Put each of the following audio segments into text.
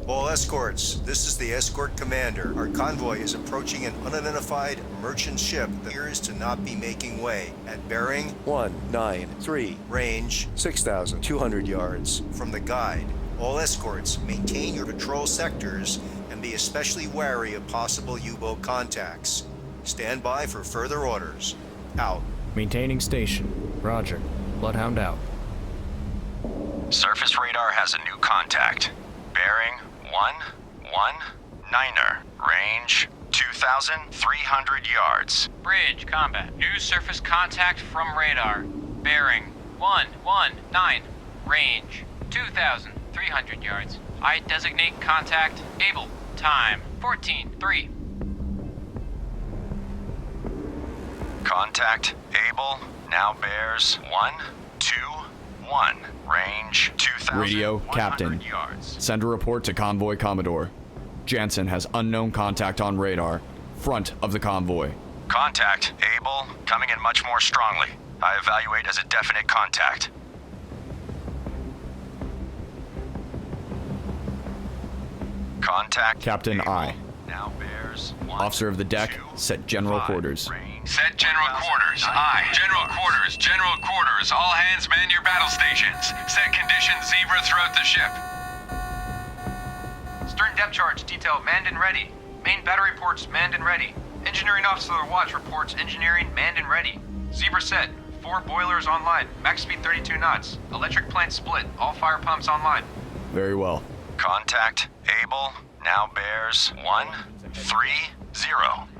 All escorts, this is the escort commander. Our convoy is approaching an unidentified merchant ship that appears to not be making way. At bearing 193, range 6,200 yards. From the guide, all escorts maintain your patrol sectors and be especially wary of possible U-boat contacts. Stand by for further orders. Out. Maintaining station. Roger. Bloodhound out. Surface radar has a new contact. Bearing 119er. Range 2,300 yards. Bridge, combat. New surface contact from radar. Bearing 119. Range 2,300 yards. I designate contact able. Time 14:3. Contact able now bears 121. Range 2,100 Radio, Captain. yards. Send a report to Convoy Commodore. Jansen has unknown contact on radar. Front of the convoy. Contact able, coming in much more strongly. I evaluate as a definite contact. Contact Captain able, I. now bears Officer of the deck, set general 125, quarters. range Set general quarters. Aye. General quarters. General quarters. All hands man your battle stations. Set conditions Zebra throughout the ship. Stern depth charge detail manned and ready. Main battery ports manned and ready. Engineering officer of the watch reports engineering manned and ready. Zebra set. 4 boilers online. Max speed 32 knots. Electric plant split. All fire pumps online. Very well. Contact able now bears 130.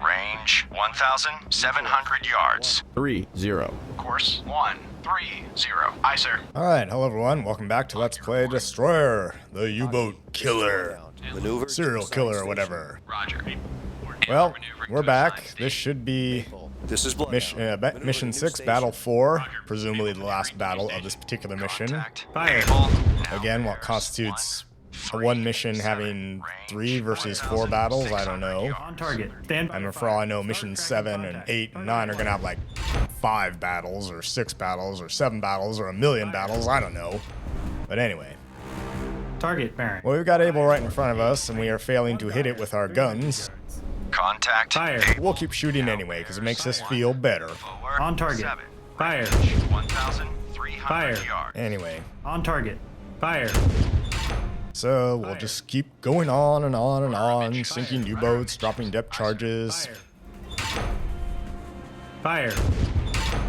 Range 1,700 yards. 3-0. Course 130. Aye, sir. Alright, hello everyone, welcome back to Let's Play Destroyer, the U-boat killer, Maneuver. serial killer or whatever. Roger. Well, we're back. This should be This is Bloodhound. Mission 6, Battle 4, presumably the last battle of this particular mission. Contact Fire. able, now Again, what bears constitutes a one mission having 3 versus 4 battles, I don't know. On target. Stand by. And for all I know, missions 7 and 8 and 9 are gonna have like 5 battles, or 6 battles, or 7 battles, or a million battles, I don't know. But anyway. Target bearing. Well, we've got Able right in front of us, and we are failing to hit it with our guns. contact Fire. able, We'll keep shooting anyway, because it makes us feel better. forward, On target. 7, Fire. 1,300 Fire. yards. Anyway, On target. Fire. so we'll just keep going on and on and on, sinking U-boats, dropping depth charges. Fire.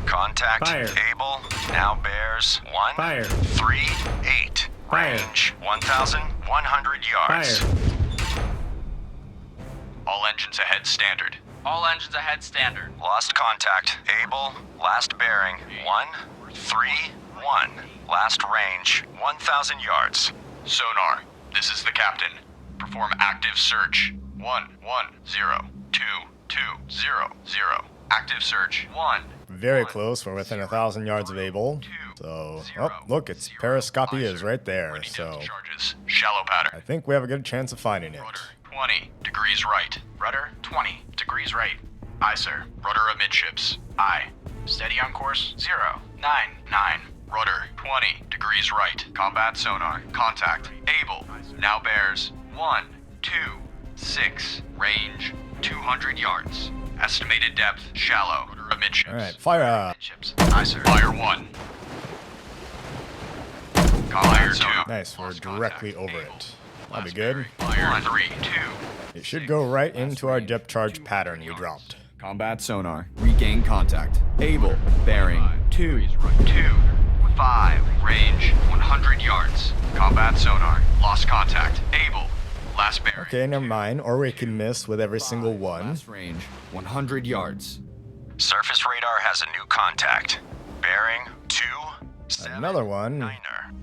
Contact Fire. able now bears Fire. 138. Fire. Range 1,100 yards. Fire. All engines ahead standard. All engines ahead standard. Lost contact able. Last bearing 131. Last range 1,000 yards. Sonar. This is the captain. Perform active search. 110-2200. Active search. 1. Very close, we're within 1,000 yards of Able. So, oh, look, its periscopy is right there, Ready so depth charges. Shallow I pattern. think we have a good chance of finding it. Rudder 20 degrees right. Rudder 20 degrees right. Aye, sir. Rudder amidships. Aye. Steady on course 099. Rudder 20 degrees right. Combat sonar. Contact. Able. Now bears 126. Range 200 yards. Estimated depth shallow. Rudder amidships. Alright, fire up. Amidships. Aye, sir. Fire 1. Fire 2. Nice, we're directly over it. That'll be good. Fire 3. 2. It should go right into our depth charge pattern we dropped. Combat sonar. Regain contact. Able. Bearing. 2. 5. Range 100 yards. Combat sonar. Lost contact. Able. Last bearing. Okay, never mind, or we can miss with every single one. Last range. 100 yards. Surface radar has a new contact. Bearing 279er. Another one.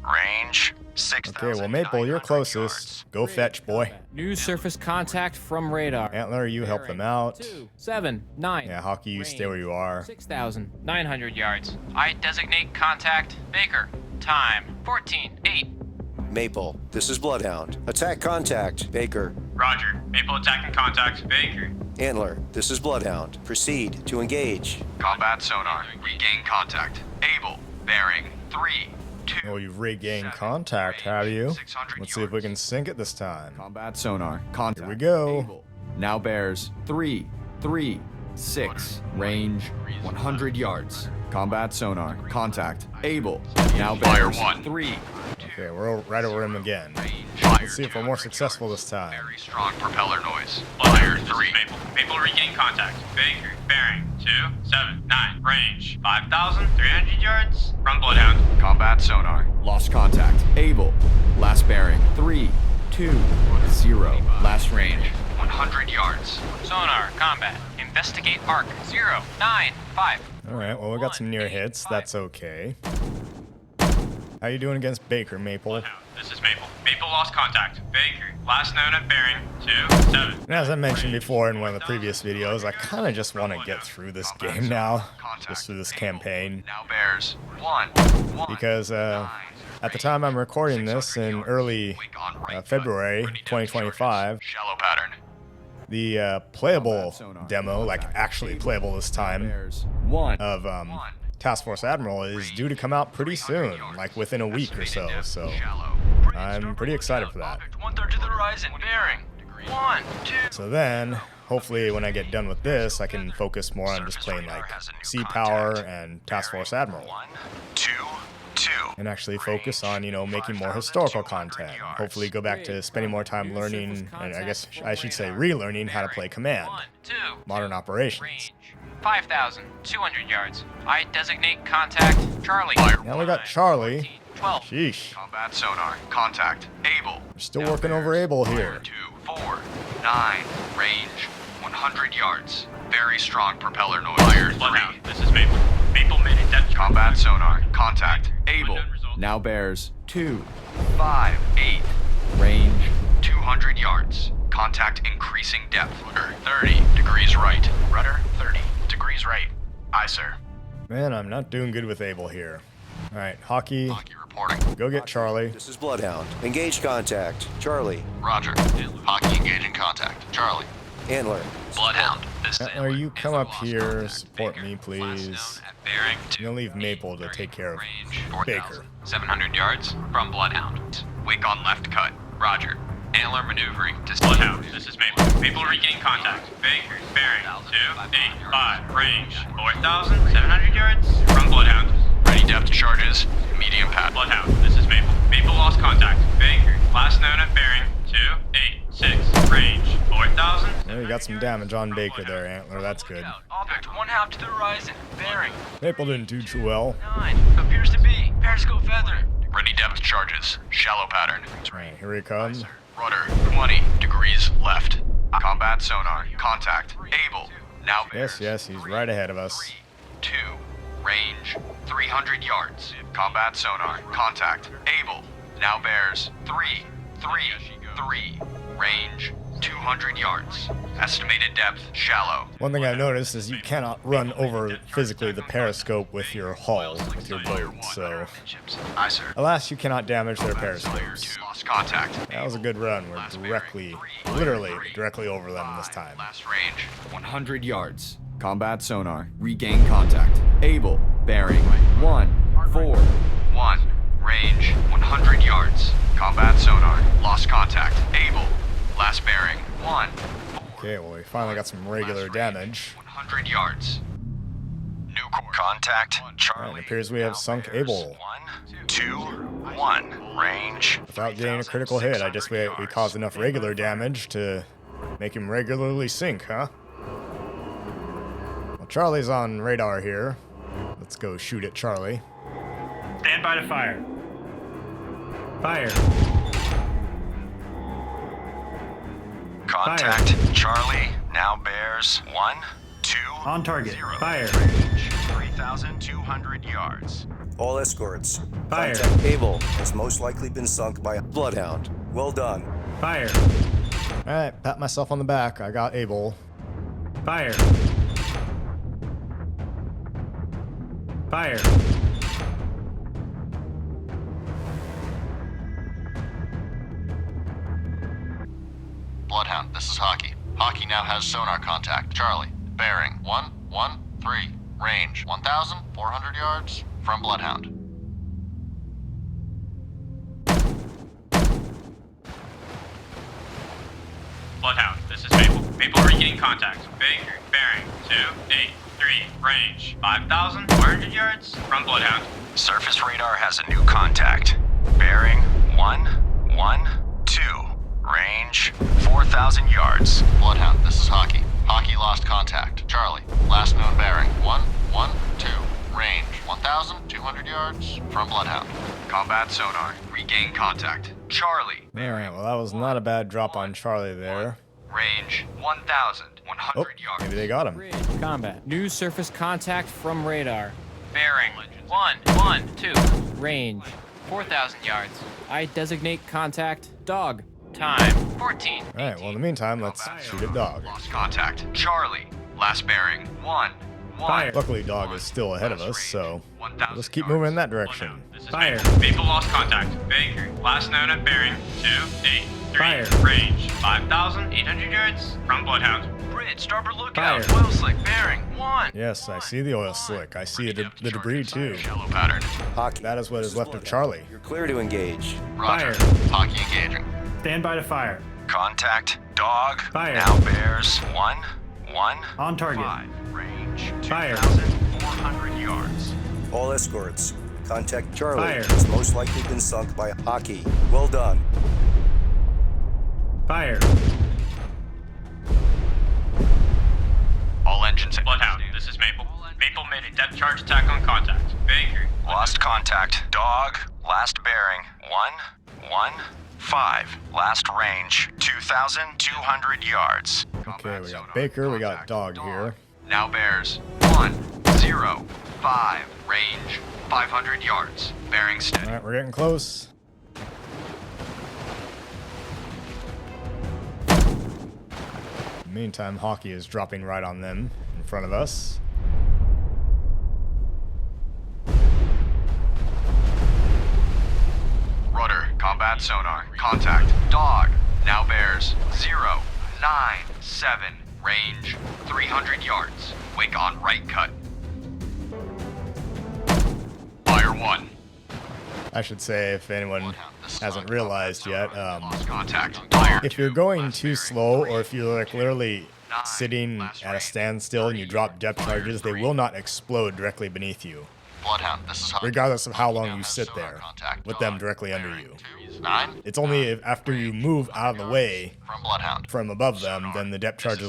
Range 6,000. Okay, well, Maple, you're closest. Go fetch, boy. New surface contact from radar. Antler, you help them out. 279. Yeah, Hockey, you stay where you are. 6,900 yards. I designate contact Baker. Time 14:8. Maple, this is Bloodhound. Attack contact, Baker. Roger. Maple attacking contact. Baker. Antler, this is Bloodhound. Proceed to engage. Combat sonar. Regain contact. Able. Bearing 3 2. Oh, you've regained contact, have you? 600 Let's see if we can sync it this time. Combat sonar. Contact. Here we go. Able. Now bears 3, 3, 6. Range 100 yards. Combat sonar. Contact. Able. Now Fire bears 1. 3. Okay, we're right over him again. Fire Let's see if we're more successful this time. Very strong propeller noise. Fire 3. Maple. Maple regain contact. Baker. Bearing. 279. Range. 5,300 yards. From Bloodhound. Combat sonar. Lost contact. Able. Last bearing 3, 2, 0. Last range 100 yards. Sonar. Combat. Investigate arc. 095. Alright, well, we got some near hits. That's okay. How you doing against Baker, Maple? Bloodhound. This is Maple. Maple lost contact. Baker. Last known at bearing. 27. And as I mentioned before in one of the previous videos, I kind of just want to get through this game now. Just through this campaign. Now bears 1. Because at the time I'm recording this in early February 2025, Shallow pattern. the playable demo, like actually playable this time, bears 1. of Task Force Admiral is due to come out pretty soon, like within a week or so. So I'm pretty excited for that. 1/3 to the horizon. Bearing. 1, 2. So then, hopefully when I get done with this, I can focus more on just playing like Sea Power and Task Force Admiral. 1, 2, 2. And actually focus on, you know, making more historical content. Hopefully go back to spending more time learning, and I guess I should say relearning how to play Command. 1, 2. Modern Operations. Range. 5,200 yards. I designate contact. Charlie. Now we got Charlie. 12. Sheesh. Combat sonar. Contact. Able. We're still working over Able here. 2, 4, 9. Range 100 yards. Very strong propeller noise. Fire 3. Bloodhound. This is Maple. Maple made a depth Combat sonar. Contact. Able. Now bears 2, 5, 8. range 200 yards. Contact increasing depth. Rudder 30 degrees right. Rudder 30 degrees right. Aye, sir. Man, I'm not doing good with Able here. Alright, Hockey, Hockey reporting. go get Charlie. This is Bloodhound. Engage contact. Charlie. Roger. Hockey engaging contact. Charlie. Antler. Bloodhound. This is Antler, you come up here, support me, Last please. known at bearing. I'm gonna leave Maple to take care of range Baker. 700 yards from Bloodhound. Wake on left cut. Roger. Antler maneuvering to Bloodhound. This is Maple. Maple regain contact. Baker. Bearing. 285. Range. 4,700 yards from Bloodhound. ready depth charges. Medium pat. Bloodhound. This is Maple. Maple lost contact. Baker. Last known at bearing. 286. Range. 4,000. Well, you got some damage on Baker there, Antler. That's good. Object 1/2 to the horizon. Bearing. Maple didn't do too well. 9. Appears to be. Periscope feather. Ready depth charges. Shallow pattern. Alright, here he comes. Rudder 20 degrees left. Combat sonar. Contact. Able. Now Yes, yes, he's right ahead of us. 2. Range 300 yards. Combat sonar. Contact. Able. Now bears 3. Range 200 yards. Estimated depth shallow. One thing I've noticed is you cannot run over physically the periscope with your hull, with your boat, so... Aye, sir. Alas, you cannot damage their periscopes. Lost contact. That was a good run. We're directly, literally directly over them this time. Last range 100 yards. Combat sonar. Regain contact. Able. Bearing 1, 4. 1. Range 100 yards. Combat sonar. Lost contact. Able. Last bearing 1. Okay, well, we finally got some regular damage. 100 yards. New course. Contact. Charlie. It appears we have sunk Able. 1, 2, 1. Range. Without getting a critical hit, I just we caused enough regular damage to make him regularly sink, huh? Well, Charlie's on radar here. Let's go shoot at Charlie. Stand by to fire. Fire. Contact. Charlie. Now bears 1, 2. On target. 0. Fire. Range 3,200 yards. All escorts. Fire. Contact Able has most likely been sunk by a Bloodhound. Well done. Fire. Alright, pat myself on the back. I got Able. Fire. Fire. Bloodhound, this is Hockey. Hockey now has sonar contact. Charlie. Bearing 113. Range 1,400 yards from Bloodhound. People regain contact. Baker, bearing 283, range 5,400 yards from Bloodhound. Surface radar has a new contact. Bearing 112. Range 4,000 yards. Bloodhound, this is Hockey. Hockey lost contact. Charlie, last known bearing 112. Range 1,200 yards from Bloodhound. Combat sonar. Regain contact. Charlie. Alright, well, that was not a bad drop on Charlie there. Range 1,100 Oh, yards. maybe they got him. Bridge, combat. New surface contact from radar. Bearing 112. Range 4,000 yards. I designate contact dog. Time 14. Alright, well, in the meantime, let's shoot at dog. Lost contact. Charlie, last bearing 1. Fire. Luckily, dog is still ahead of us, so let's keep moving in that direction. This is Fire. Baker. People lost contact. Baker, last known at bearing 283, Fire. range 5,800 yards from Bloodhound. Bridge, starboard lookout. Fire. Oil slick, bearing 1. Yes, I see the oil slick. I see the debris, too. Shallow pattern. Hockey. That is what is left of Charlie. You're clear to engage. Roger. Fire. Hockey engaging. Stand by to fire. Contact dog. Fire. Now bears 1 On target. 5. Range Fire. 2,400 yards. All escorts, contact Charlie. Fire. It's most likely been sunk by Hockey. Well done. Fire. All engines. Bloodhound, this is Maple. Maple made a depth charge attack on contact. Baker, Lost contact. Dog. Last bearing 115. Last range 2,200 yards. Okay, we got Baker, we got dog here. Now bears 105. Range 500 yards. Bearing steady. Alright, we're getting close. Meantime, Hockey is dropping right on them in front of us. Rudder, combat sonar, contact, dog, now bears 097, range 300 yards, wake on right cut. Fire 1. I should say, if anyone hasn't realized yet, Lost contact. Fire. if you're going too slow or if you're like literally sitting at a standstill and you drop depth charges, they will not explode directly beneath you, Bloodhound, this is Hockey. regardless of how long you sit there with them directly under you. 9 It's only if after you move out of the way from Bloodhound. from above them, then the depth charges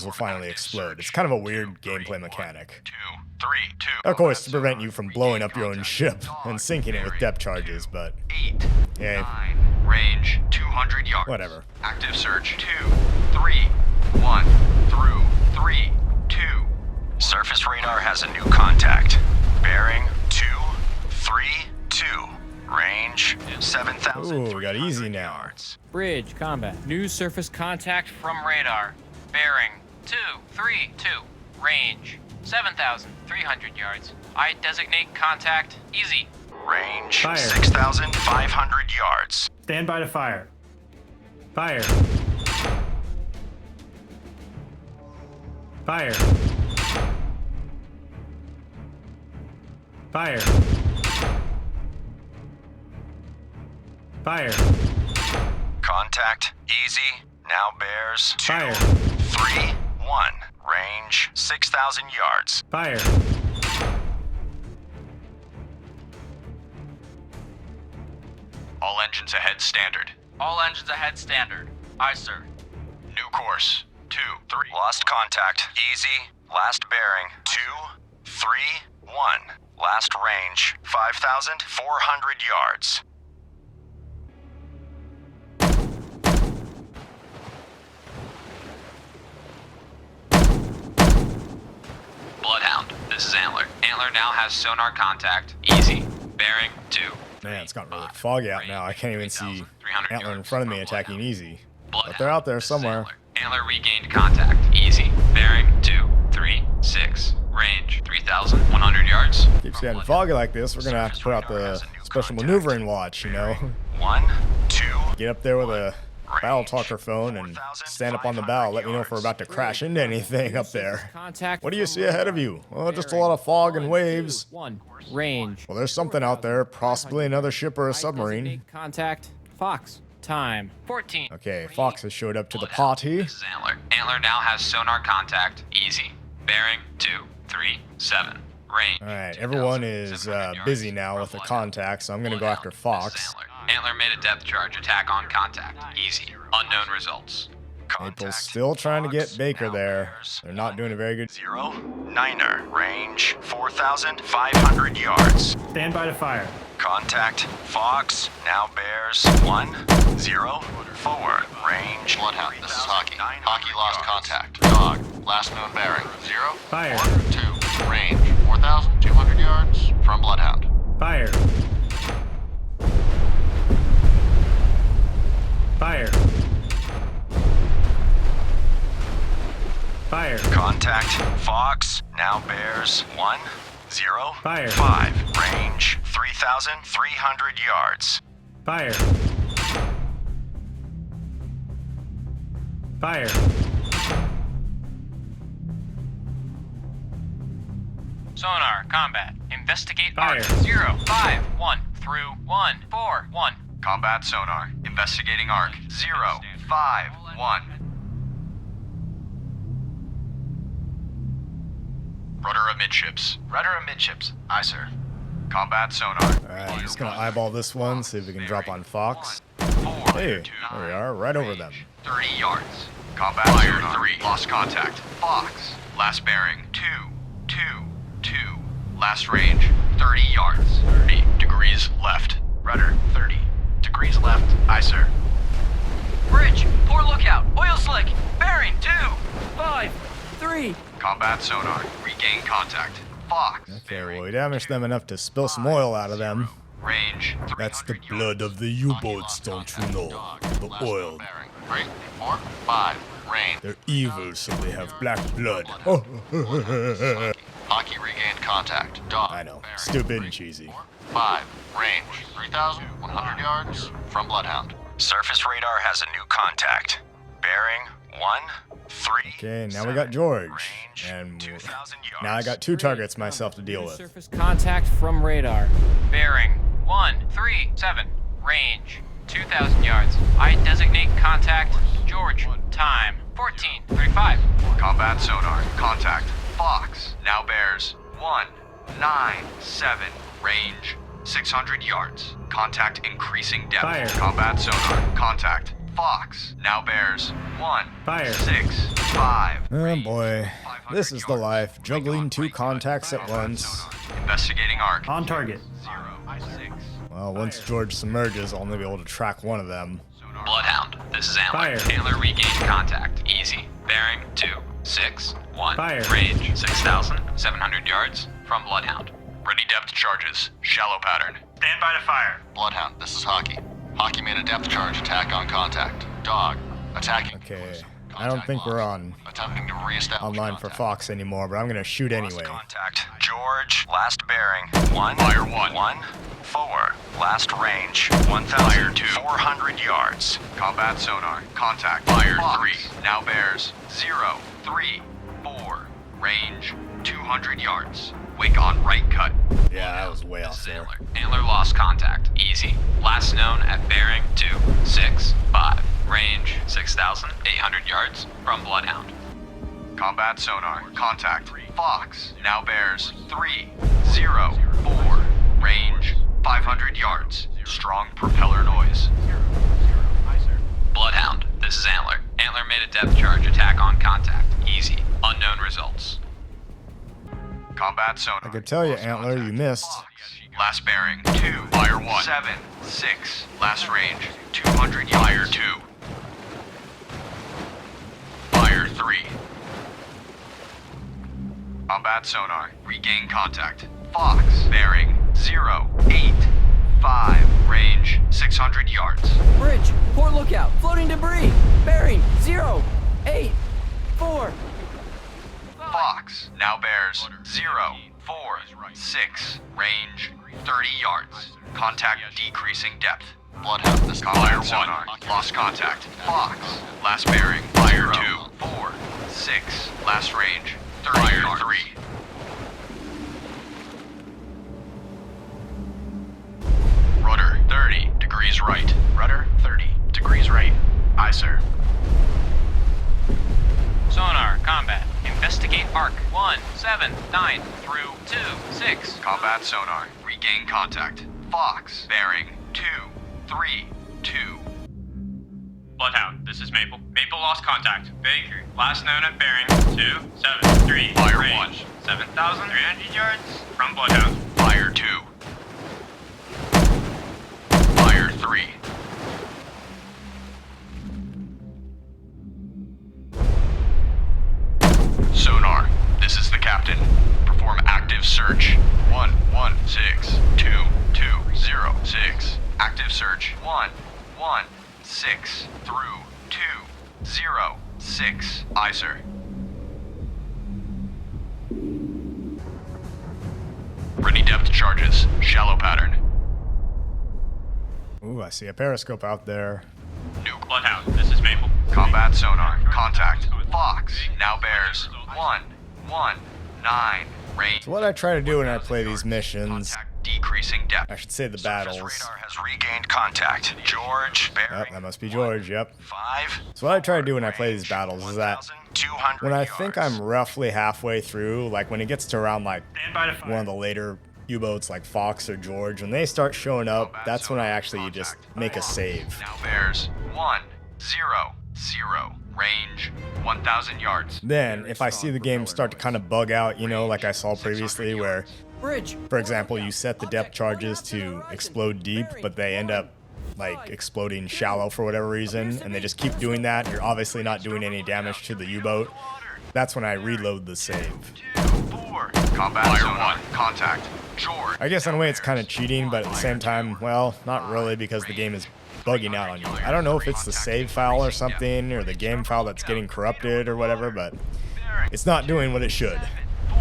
will finally explode. It's kind of a weird gameplay mechanic. 2, 3, 2. Of course, to prevent you from blowing up your own ship and sinking it with depth charges, but 8, yeah, 9, range 200 yards. whatever. Active search 2, 3, 1, through 3, 2. Surface radar has a new contact. Bearing 232. Range 7,000. Ooh, we got easy now. yards. Bridge, combat. New surface contact From radar. Bearing 232. Range 7,300 yards. I designate contact easy. Range Fire. 6,500 yards. Stand by to fire. Fire. Fire. Fire. Fire. Contact easy. Now bears 2, Fire. 3, 1. Range 6,000 yards. Fire. All engines ahead standard. All engines ahead standard. Aye, sir. New course 2, 3. Lost contact easy. Last bearing 2, 3, 1. Last range 5,400 yards. Bloodhound, this is Antler. Antler now has sonar contact. Easy. Bearing 2. Man, it's gotten really foggy out now. I can't even see Antler in front of me attacking easy. But they're out there somewhere. Antler regained contact. Easy. Bearing 236. Range 3,100 yards. Keeps getting foggy like this, we're gonna have to put out the special maneuvering watch, you know? 1, 2. Get up there with a battle talker phone and stand up on the bow. Let me know if we're about to crash into anything up there. contact. What do you see ahead of you? Well, just a lot of fog and waves. 1. Range. Well, there's something out there, possibly another ship or a I submarine. designate contact Fox. time 14. Okay, Fox has showed up to the party. This is Antler. Antler now has sonar contact. Easy. Bearing 237. Range. Alright, everyone is busy now with the contact, so I'm gonna go after Fox. Antler made a depth charge. Attack on contact. Easy. Unknown results. April's still trying to get Baker there. They're not doing a very good. 09er. Range 4,500 yards. Stand by to fire. Contact Fox. Now bears 104. Range. Bloodhound, this is Hockey. Hockey lost contact. Dog, last known bearing. 0, Fire. 2, range 4,200 yards from Bloodhound. Fire. Fire. Fire. Contact Fox. Now bears 105. Fire. Range 3,300 yards. Fire. Fire. Sonar, combat. Investigate Fire. arc. 051 through 141. Combat sonar. Investigating arc. 051. Rudder amidships. Rudder amidships. Aye, sir. Combat sonar. Alright, I'm just gonna eyeball this one, see if we can drop on Fox. Hey, there we are, right over them. 30 yards. Combat Fire sonar. 3. Lost contact. Fox. Last bearing. 222. Last range. 30 yards. 30 degrees left. Rudder. 30 degrees left. Aye, sir. Bridge, poor lookout. Oil slick. Bearing 2. 5, 3. Combat sonar. Regain contact. Fox. Okay, well, we damaged them enough to spill some oil out of them. Range. That's the blood of the U-boats, don't you know? The oil. Bearing 3, 4, 5, range. They're evil, so they have black blood. Oh, Hockey regained contact. Dog. I know. Stupid and cheesy. 5, range 3,100 yards from Bloodhound. Surface radar has a new contact. Bearing 13. Okay, now we got George. And 2,000 yards. now I got two targets myself to deal with. Surface contact from radar. Bearing 137. Range 2,000 yards. I designate contact George. Time 14:35. Combat sonar. Contact. Fox. Now bears 197. Range 600 yards. Contact increasing depth. Fire. Combat sonar. Contact. Fox. Now bears Fire. 165. Oh boy, this is the life, juggling two contacts at once. Investigating arc. On target. 06. Well, once George submerges, I'll only be able to track one of them. Bloodhound. This is Antler. Fire. Antler regained contact. Easy. Bearing 261. Fire. Range 6,700 yards from Bloodhound. Ready depth charges. Shallow pattern. Stand by to fire. Bloodhound, this is Hockey. Hockey made a depth charge attack on contact. Dog, attacking. Okay, I don't think we're on Attempting to reestablish online for contact. Fox anymore, but I'm gonna shoot anyway. Contact. George. Last bearing. 1. Fire 1. 4. Last range. 1,400 yards. Combat sonar. Contact. Fire 3. Now bears. 034. Range 200 yards. Wake on right cut. Yeah, that was way off there. Antler lost contact. Easy. Last known at bearing 265. Range 6,800 yards from Bloodhound. Combat sonar. Contact. Fox. Now bears 304. Range 500 yards. Strong propeller noise. Bloodhound. This is Antler. Antler made a depth charge attack on contact. Easy. Unknown results. Combat sonar. I could tell you, Antler, you missed. Last bearing 2. Fire 1. 76. Last range 200 yards. Fire 2. Fire 3. Combat sonar. Regain contact. Fox. Bearing 085. Range 600 yards. Bridge, poor lookout. Floating debris. Bearing 084. Fox. Now bears 046. Range 30 yards. Contact decreasing depth. Bloodhound, this is Fire Bloodhound. 1. Lost contact. Fox. Last bearing. Fire 246. Last range 30 yards. 3. Rudder 30 degrees right. Rudder 30 degrees 7, 9 through 2, 6. Combat sonar. Regain contact. Fox. Bearing 2, 3, 2. Bloodhound, this is Maple. Maple lost contact. Baker, last known at bearing 273. Fire range 7,300 yards from Bloodhound. Fire 2. Fire 3. Sonar, this is the captain. Perform active search. 116-2206. Active search. 116 through 206. Aye, sir. Ready depth charges. Shallow pattern. Ooh, I see a periscope out there. Nuke. Bloodhound, this is Maple. Combat sonar. Contact. Fox. Now bears 119. Range. So what I try to do when I play these missions, Contact decreasing depth. I should say the Surface battles. radar has regained contact. George, Yep, bearing that must be George, yep. 5. So what I try to do when I play these battles is that 1,200 when I think I'm roughly halfway through, like when it gets to around like Stand by to fire. one of the later U-boats like Fox or George, when they start showing up, that's when I actually just make a save. Now bears 100. Range 1,000 yards. Then, if I see the game start to kind of bug out, you know, like I saw previously where, Bridge. for example, you set the depth charges to explode deep, but they end up like exploding shallow for whatever reason, and they just keep doing that, you're obviously not doing any damage to the U-boat, that's when I reload the save. 2, 4. Combat Fire 1. Contact. George. I guess in a way it's kind of cheating, but at the same time, well, not really, because the game is bugging out on you. I don't know if it's the save file or something, or the game file that's getting corrupted or whatever, but it's not doing what it should.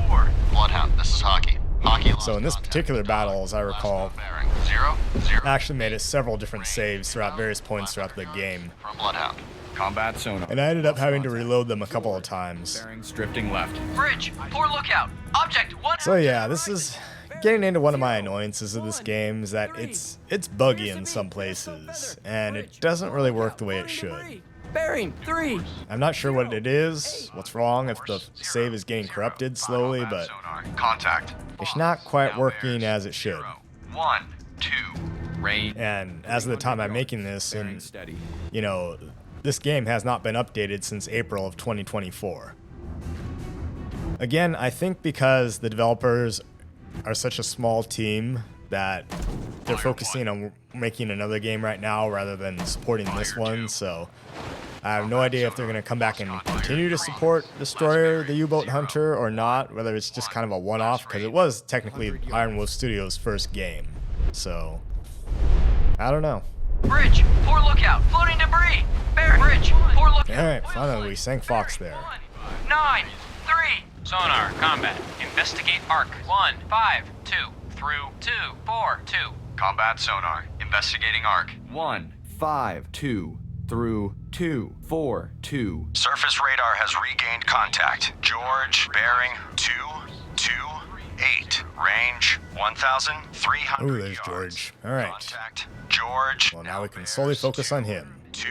4. Bloodhound, this is Hockey. Hockey. So in this particular battle, as I recall, Bearing 0, 0. I actually made it several different saves throughout various points throughout the game, From Bloodhound. Combat sonar. and I ended up having to reload them a couple of times. Bearings drifting left. Bridge, poor lookout. Object 1. So yeah, this is getting into one of my annoyances of this game, is that it's buggy in some places, and it doesn't really work the way it should. Bearing 3. I'm not sure what it is, what's wrong, if the save is getting corrupted slowly, but Sonar. Contact. it's not quite working as it should. 1, 2. Range. And as of the time I'm making this, Bearing and steady. you know, this game has not been updated since April of 2024. Again, I think because the developers are such a small team that they're focusing on making another game right now rather than supporting this one, so I have no idea if they're going to come back and continue to support Destroyer, the U-Boat Hunter, or not, whether it's just kind of a one-off, because it was technically Iron Wolf Studios' first game, so I don't know. Bridge, poor lookout. Floating debris. Bearing. Bridge, poor lookout. Alright, finally we sank Fox there. 9, 3. Sonar. Combat. Investigate arc. 1, 5, 2. Through 2, 4, 2. Combat sonar. Investigating arc. 1, 5, 2, through 2, 4, 2. Surface radar has regained contact. George, bearing 2, 2, 8. Range 1,300 Ooh, there's yards. George. Alright. Contact. George. Well, now we can solely focus on him. 2,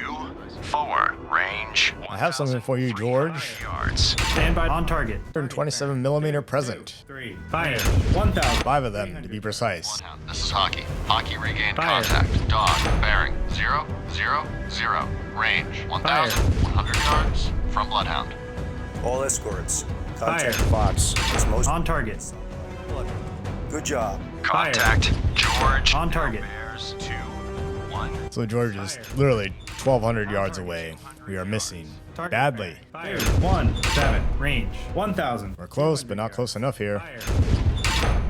4. Range. I have something for you, George. Yards. Stand by on target. 127mm present. 3. Fire. 1,000. 5 of them, to be precise. This is Hockey. Hockey regained Fire. contact. Dog. Bearing 0, 0, 0. Range 1,100 yards from Bloodhound. All escorts, contact Fire. Fox as most. On target. Good job. Fire. Contact. George. On target. Bears 2, 1. So George is literally 1,200 yards away. We are missing badly. Fire. 1, 7. Range 1,000. We're close, but not close enough here. Fire.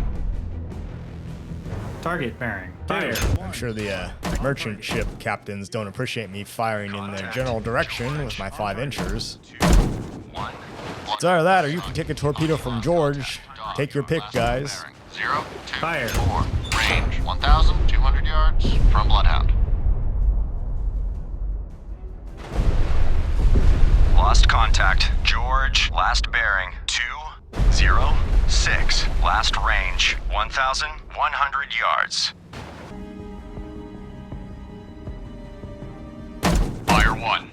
Target bearing. Fire. I'm sure the merchant ship captains don't appreciate me firing in their general direction with my 5-inchers. It's either that, or you can take a torpedo from George. Take your pick, guys. 0, 2, Fire. 4. Range 1,200 yards from Bloodhound. Lost contact. George. Last bearing 2, 0, 6. Last range 1,100 yards. Fire 1.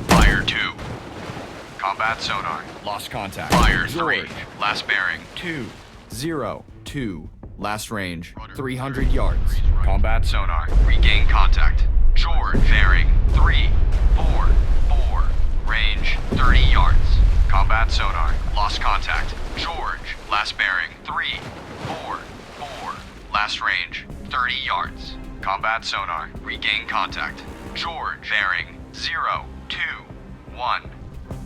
Fire 2. Combat sonar. Lost contact. Fire George. 3. Last bearing. 202. Last range 300 yards. Combat Sonar. Regain contact. George. Bearing 344. Range 30 yards. Combat sonar. Lost contact. George. Last bearing 344. Last range 30 yards. Combat sonar. Regain contact. George. Bearing 021.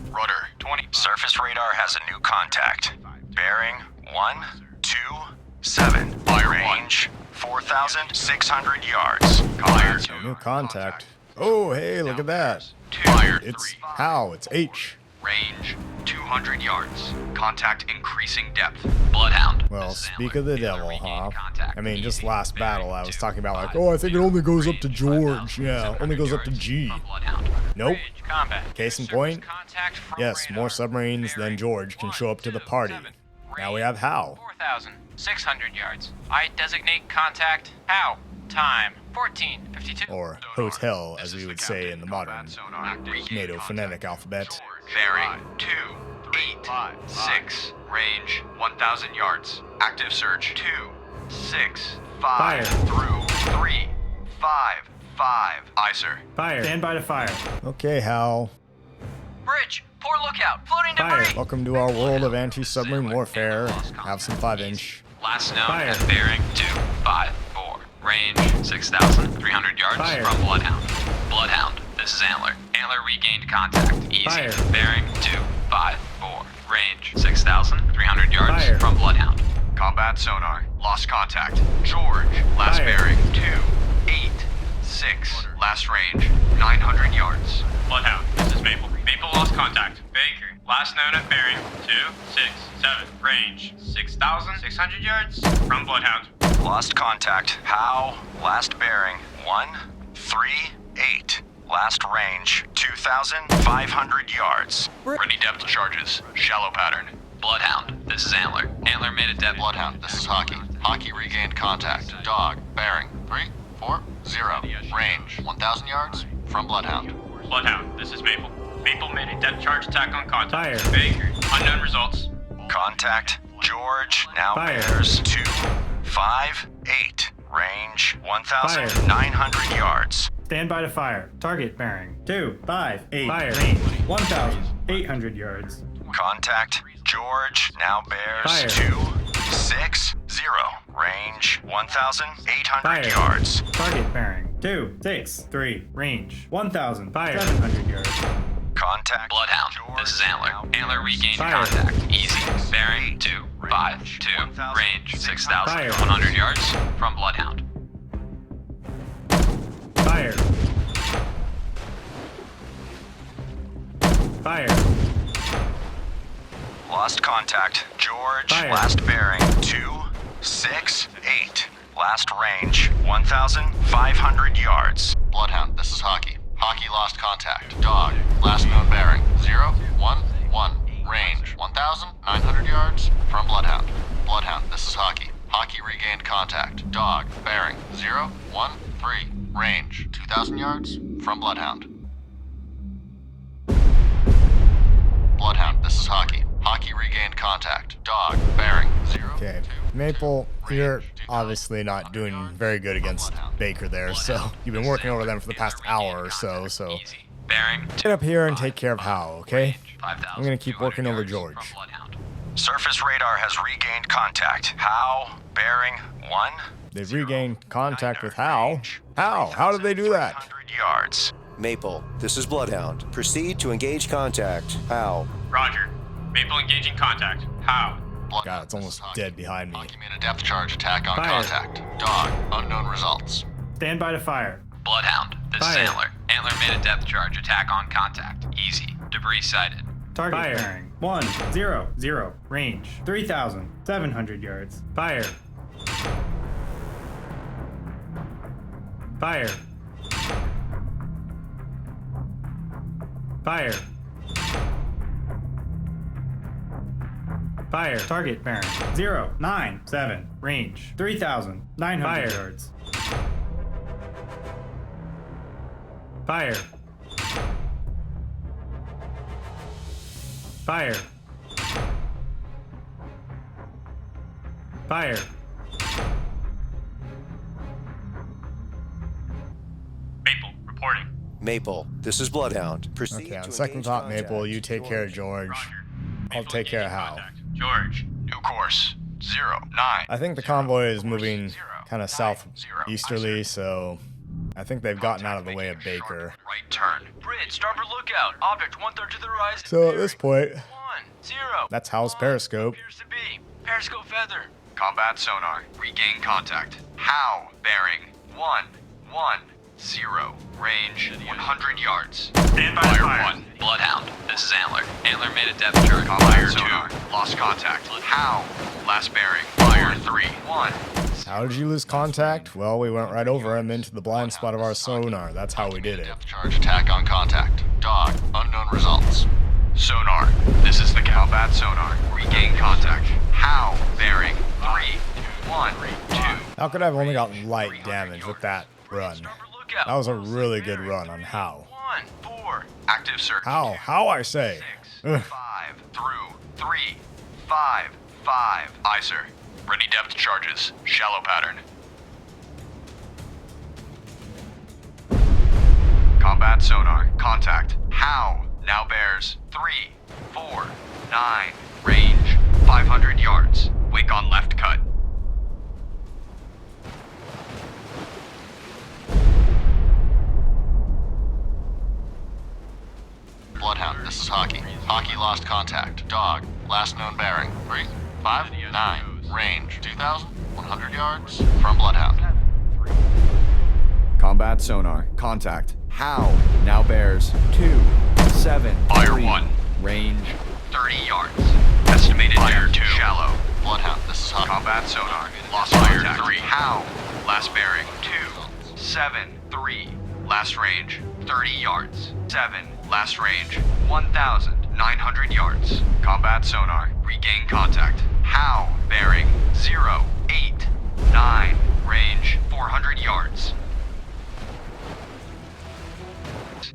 Rudder 20. Surface radar has a new contact. Bearing 127. By range 4,600 yards. Fire A new contact. Oh, hey, look at that. Fire It's 3. how? It's H. Range 200 yards. Contact increasing depth. Bloodhound. Well, This is speak Allen. of the Taylor devil, regained huh? contact. I mean, just Easy. last Bearing battle, I was 2, talking about like, 5, oh, I think it only goes up to range George. Yeah, only goes up to 5,700 G. yards from Bloodhound. Nope. Range combat. Case in Surface point, contact from yes, radar. more submarines than Bearing George can show up to the party. 127. Now we have How. 4,600 yards. I designate contact. How? Time 14:52. Or hotel, as This we is would the say captain. in the modern Combat sonar. Regain NATO contact. phonetic alphabet. Bearing 286. Range 1,000 yards. Active search 265 Fire. through 355. Aye, sir. Fire. Stand by to fire. Okay, Hal. Bridge! Poor lookout! Floating Fire. debris! Welcome to our world of anti-submarine warfare. Have some 5-inch. Last known Fire. at bearing 254. Range 6,300 yards Fire. from Bloodhound. Bloodhound, this is Antler. Antler regained contact. Easy. Fire. Bearing 254. Range 6,300 yards Fire. from Bloodhound. Combat sonar. Lost contact. George. Last Fire. bearing 286. Last range 900 yards. Bloodhound, this is Maple. Maple lost contact. Baker, last known at bearing 267. Range 6,600 yards from Bloodhound. Lost contact. How? Last bearing 138. Last range 2,500 yards. Ready depth charges. Shallow pattern. Bloodhound, this is Antler. Antler made a depth. Bloodhound, this is Hockey. Hockey regained contact. Dog, bearing 340. Range 1,000 yards from Bloodhound. Bloodhound, this is Maple. Maple made a depth charge attack on contact. Fire. Baker, unknown results. Contact. George now Fire. bears 258. Range 1,900 yards. Stand by to fire. Target bearing 258. Fire. Range 1,800 yards. Contact. George now bears Fire. 260. Range 1,800 Fire. yards. Target bearing 263. Range 1,700 yards. Contact. Bloodhound, this is Antler. Antler regained Fire. contact. Easy. Bearing 252. Range 6,100 yards from Bloodhound. Fire. Fire. Lost contact. George, Fire. last bearing 268. Last range 1,500 yards. Bloodhound, this is Hockey. Hockey lost contact. Dog, last known bearing 011. Range 1,900 yards from Bloodhound. Bloodhound, this is Hockey. Hockey regained contact. Dog, bearing 013. Range 2,000 yards from Bloodhound. Bloodhound, this is Hockey. Hockey regained contact. Dog, bearing 0. Okay. Maple, you're obviously not doing very good against Baker there, so you've been working over them for the past hour or so, Easy. Bearing get up here and take care of How, okay? 5,200 I'm gonna keep working over yards George. from Bloodhound. Surface radar has regained contact. How? Bearing 1. They've regained contact with How. How did they do that? 300 yards. Maple, this is Bloodhound. Proceed to engage contact. How? Roger. Maple engaging contact. How? God, it's almost dead behind me. Hockey made a depth charge attack on Fire. contact. Dog, unknown results. Stand by to fire. Bloodhound, this Fire. is Antler. Antler made a depth charge attack on contact. Easy. Debris sighted. Target bearing 100. Range 3,700 yards. Fire. Fire. Fire. Fire. Target bearing 097. Range 3,900 yards. Fire. Fire. Fire. Maple, reporting. Maple, this is Bloodhound. Proceed Okay, on to second engage thought, contact. Maple, you take care of George. Roger. I'll Maple take care of engaging Hal. contact. George. New course 09. I think the convoy is moving kind of southeasterly, so I think they've gotten out of the way of Baker. Right turn. Bridge, starboard lookout. Object 1/3 to the horizon. So at this point, 1-0. that's Hal's periscope. Appears to be. Periscope feather. Combat sonar. Regain contact. How? Bearing 110. Range 100 yards. Stand by Fire fire. 1, Bloodhound. This is Antler. Antler made a depth charge. Fire Sonar. 2. Lost contact. How? Last bearing. Fire 3. 1. How did you lose contact? Well, we went right over him into the blind spot of our sonar. That's how we did it. Depth charge attack on contact. Dog. Unknown results. Sonar. This is the combat sonar. Regain contact. How? Bearing 3, 1, 2. How could I have only gotten light damage with that run? Starboard lookout. That was a really good run on How. 1-4. Active search. How I say. 6, Ugh. 5 through 3, 5, 5. Aye, sir. Ready depth charges. Shallow pattern. Combat sonar. Contact. How? Now bears 3, 4, 9. Range 500 yards. Wake on left cut. Bloodhound, this is Hockey. Hockey lost contact. Dog, last known bearing. 3, 5, 9. Range 2,100 yards from Bloodhound. Combat sonar. Contact. How? Now bears 2, 7, Fire 3. 1. Range. 30 yards. Estimated fire 2. Shallow. Bloodhound, this is Hockey. Combat sonar. Lost fire 3. How? Last bearing 2, 7, 3. Last range 30 yards. 7. Last range 1,900 yards. Combat sonar. Regain contact. How? Bearing 0, 8, 9. Range 400 yards.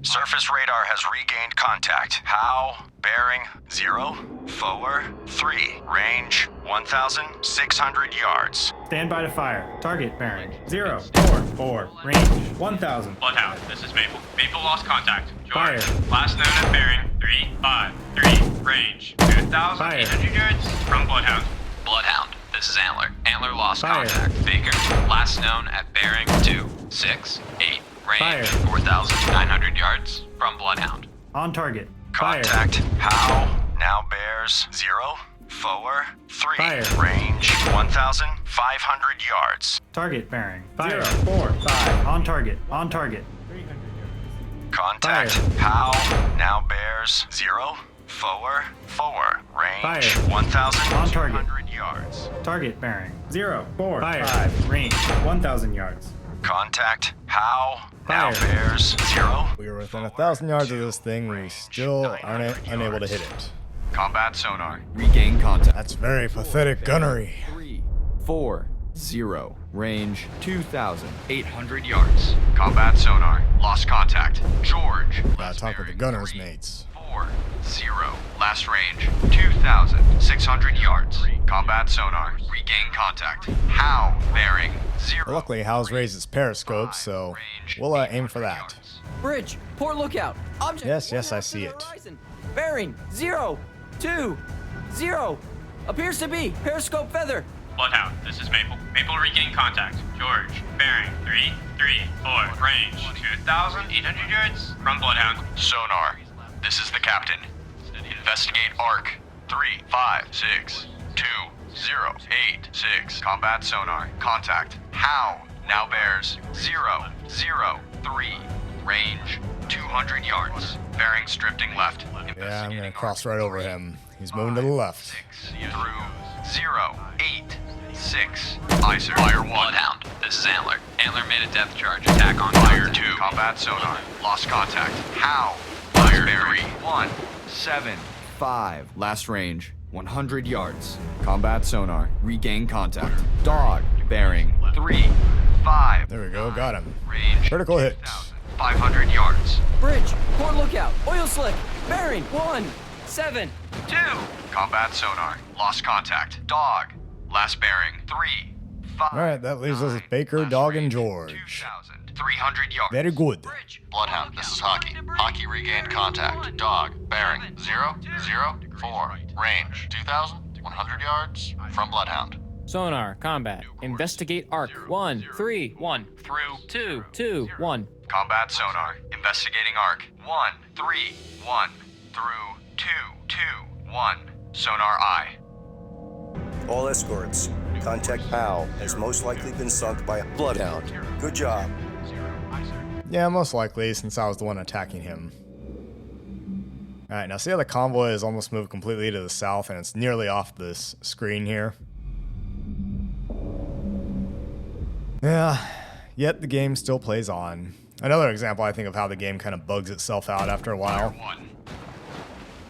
Surface radar has regained contact. How? Bearing 0, 4, 3. Range 1,600 yards. Stand by to fire. Target bearing 0, 4, 4. Range 1,000. Bloodhound, this is Maple. Maple lost contact. George. Fire. Last known at bearing 3, 5, 3. Range 2,800 yards from Bloodhound. Bloodhound. This is Antler. Antler lost Fire. contact. Baker. Last known at bearing 2, 6, 8. Range Fire. 4,900 yards from Bloodhound. On target. Fire. Contact. How? Now bears 0, 4, 3. Fire. Range 1,500 yards. Target bearing 0, 4, 5. On target. On target. Contact. Fire. How? Now bears 0, 4, 4. Range Fire. 1,200 yards. Target bearing 0, 4, 5. Range 1,000 yards. Contact. How? Now Fire. bears 0. We were within 1,000 yards of this thing. We still aren't unable to hit it. Combat sonar. Regain contact. That's very pathetic gunnery. 3, 4, 0. Range 2,800 yards. Combat sonar. Lost contact. George. Gotta talk with the gunner's mates. 4, 0. Last range 2,600 yards. Combat sonar. Regain contact. How? Bearing 0. Luckily, Hal's raised his periscope, so we'll aim for that. Bridge, port lookout. Object. Yes, I see it. Horizon. Bearing 0, 2, 0. Appears to be periscope feather. Bloodhound, this is Maple. Maple regain contact. George. Bearing 3, 3, 4. Range 2,800 yards from Bloodhound. Sonar. This is the captain. Investigate arc. 3, 5, 6, 2, 0, 8, 6. Combat sonar. Contact. How? Now bears 0, 0, 3. Range 200 yards. Bearings drifting left. Yeah, I'm gonna cross right over him. He's moving to the left. 6 through 0, 8, 6. Aye, sir. Fire 1. Bloodhound. This is Antler. Antler made a depth charge. Attack on Fire contact. 2. Combat sonar. Lost contact. How? Fire 3. 1. 7, 5. Last range 100 yards. Combat sonar. Regain contact. Dog. Bearing 3, 5. There we go, got him. Range Critical hit. 500 yards. Bridge, port lookout. Oil slick. Bearing 1, 7, 2. Combat sonar. Lost contact. Dog. Last bearing. 3, 5. All right, that leaves us with Baker, Last Dog, and range, George. 2,300 yards. Very good. Bloodhound, this is Hockey. Hockey regained contact. Dog. Bearing. 0, 0, 4. Range. 2,100 yards. From Bloodhound. Sonar, combat. Investigate arc. 1, 3, 1. Through. 2, 2, 1. Combat sonar. Investigating arc. 1, 3, 1. Through. 2, 2, 1. Sonar eye. All escorts, contact POW has most likely been sunk by a Bloodhound. Good job. Yeah, most likely, since I was the one attacking him. Alright, now see how the convoy has almost moved completely to the south and it's nearly off this screen here? Yeah, yet the game still plays on. Another example, I think, of how the game kind of bugs itself out after a while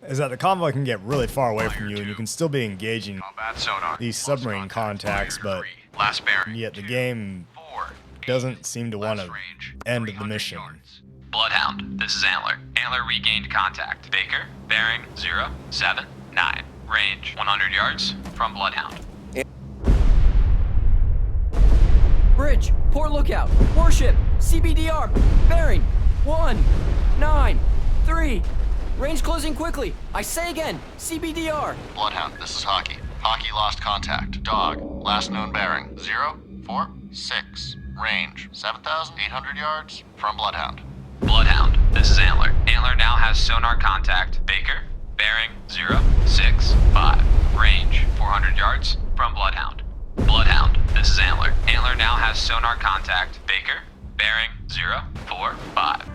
is that the convoy can get really far away from you and you can still be engaging Combat sonar. these submarine contacts, but Last bearing. yet the game 4, doesn't seem to want Last to range. end the 300 mission. yards. Bloodhound, this is Antler. Antler regained contact. Baker, bearing 0, 7, 9. Range 100 yards from Bloodhound. Bridge, port lookout, warship, CBDR, bearing, 1, 9, 3. Range closing quickly. I say again, CBDR. Bloodhound, this is Hockey. Hockey lost contact. Dog. Last known bearing. 0, 4, 6. Range 7,800 yards from Bloodhound. Bloodhound, this is Antler. Antler now has sonar contact. Baker, bearing 0, 6, 5. Range 400 yards from Bloodhound. Bloodhound, this is Antler. Antler now has sonar contact. Baker, bearing 0, 4, 5.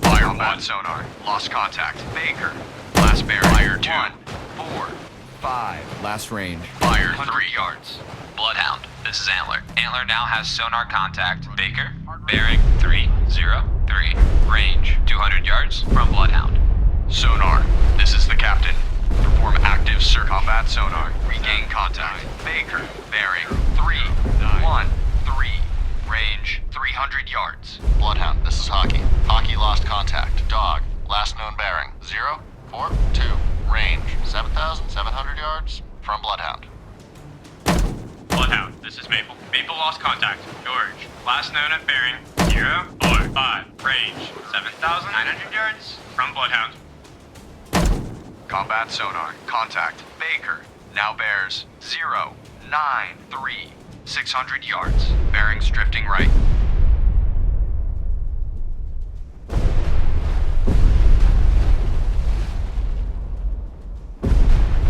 Fire combat sonar. Lost contact. Baker. Last bearing. Fire 2, 4, 5. Last range. Fire 3 yards. Bloodhound, this is Antler. Antler now has sonar contact. Baker, bearing 3, 0, 3. Range 200 yards from Bloodhound. Sonar. This is the captain. Perform active search. Combat sonar. Regain contact. Baker. Bearing 3, 1, 3. Range 300 yards. Bloodhound, this is Hockey. Hockey lost contact. Dog. Last known bearing. 0, 4, 2. Range 7,700 yards from Bloodhound. Bloodhound, this is Maple. Maple lost contact. George. Last known at bearing 0, 4, 5. Range 7,900 yards from Bloodhound. Combat sonar. Contact. Baker. Now bears 0, 9, 3. 600 yards. Bearings drifting right.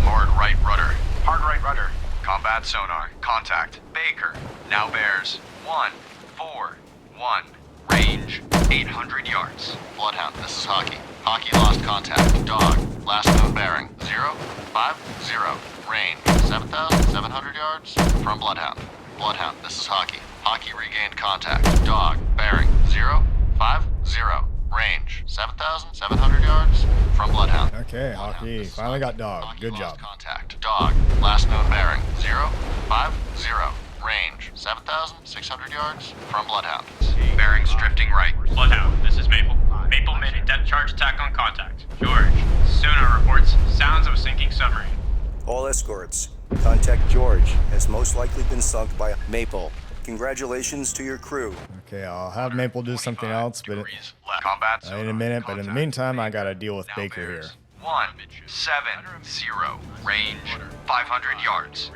Hard right rudder. Hard right rudder. Combat sonar. Contact. Baker. Now bears 1, 4, 1. Range 800 yards. Bloodhound, this is Hockey. Hockey lost contact. Dog. Last known bearing 0, 5, 0. Range 7,700 yards from Bloodhound. Bloodhound, this is Hockey. Hockey regained contact. Dog. Bearing 0, 5, 0. Range 7,700 yards from Bloodhound. Okay, Hockey finally got Dog. Hockey Good lost job. Contact. Dog. Last known bearing 0, 5, 0. Range 7,600 yards from Bloodhound. Bearings drifting right. Bloodhound, this is Maple. Maple made a depth charge attack on contact. George. Sonar reports sounds of a sinking submarine. All escorts, contact George has most likely been sunk by a Maple. Congratulations to your crew. Okay, I'll have Maple do something else, but Combat in a minute. But in the meantime, I gotta deal with Baker here. 1, 7, 0. Range 500 yards.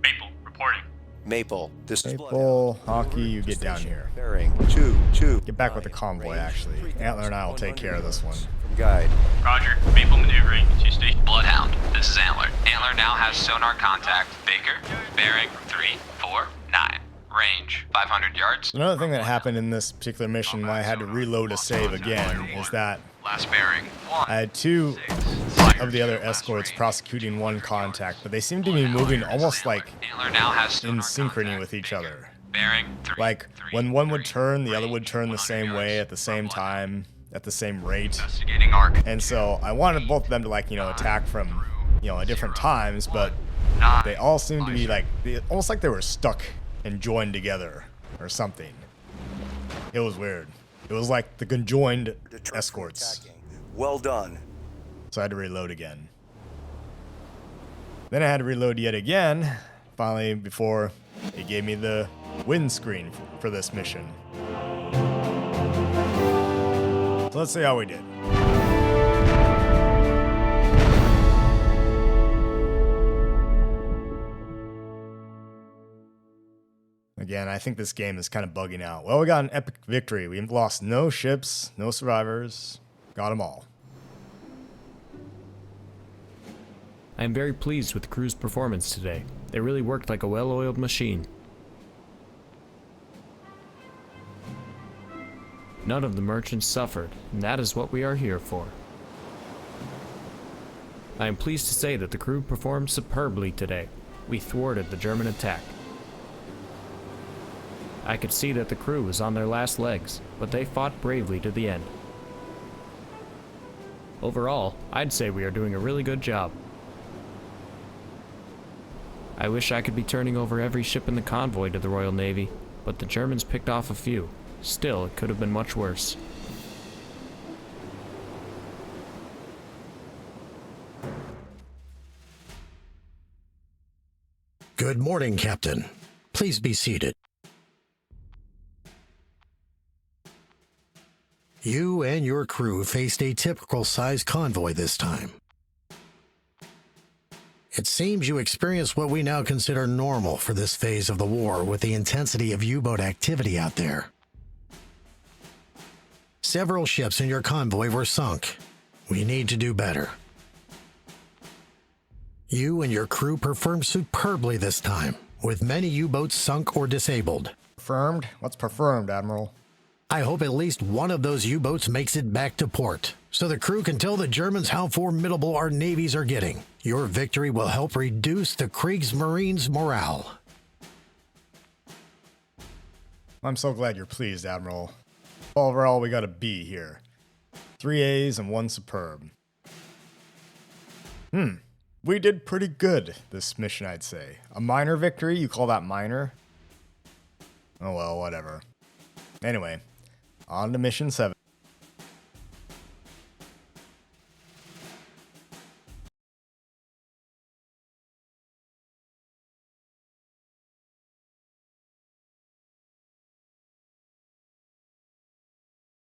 Maple, reporting. Maple, this is Maple, Hockey, you get down here. Bearing 2, 2. Get back with the convoy, actually. Antler and I will take care of this one. From guide. Roger. Maple maneuvering to station. Bloodhound, this is Antler. Antler now has sonar contact. Baker, bearing 3, 4, 9. Range 500 yards. Another thing that happened in this particular mission when I had to reload a save again is that Last bearing 1. I had 2 of the other escorts prosecuting one contact, but they seem to be moving almost like Antler now has in sonar synchrony contact. with each Baker, other. Bearing 3, Like 3. when one would turn, the other would Range turn the 100 same way yards at the same from Bloodhound. time, at the same rate. Investigating arc. And so I wanted both of them to, like, you know, attack from, you know, at different times, but 9. they all seemed to be like, almost like they were stuck and joined together or something. It was weird. It was like the conjoined escorts. Well done. So I had to reload again. Then I had to reload yet again, finally, before it gave me the win screen for this mission. So let's see how we did. Again, I think this game is kind of bugging out. Well, we got an epic victory. We've lost no ships, no survivors. Got them all. I am very pleased with the crew's performance today. They really worked like a well-oiled machine. None of the merchants suffered, and that is what we are here for. I am pleased to say that the crew performed superbly today. We thwarted the German attack. I could see that the crew was on their last legs, but they fought bravely to the end. Overall, I'd say we are doing a really good job. I wish I could be turning over every ship in the convoy to the Royal Navy, but the Germans picked off a few. Still, it could have been much worse. Good morning, Captain. Please be seated. You and your crew faced a typical size convoy this time. It seems you experienced what we now consider normal for this phase of the war with the intensity of U-boat activity out there. Several ships in your convoy were sunk. We need to do better. You and your crew performed superbly this time, with many U-boats sunk or disabled. Confirmed? What's confirmed, Admiral? I hope at least one of those U-boats makes it back to port, so the crew can tell the Germans how formidable our navies are getting. Your victory will help reduce the Kriegsmarine's morale. I'm so glad you're pleased, Admiral. Overall, we got a B here. 3 A's and 1 superb. We did pretty good this mission, I'd say. A minor victory? You call that minor? Oh well, whatever. Anyway, on to mission 7.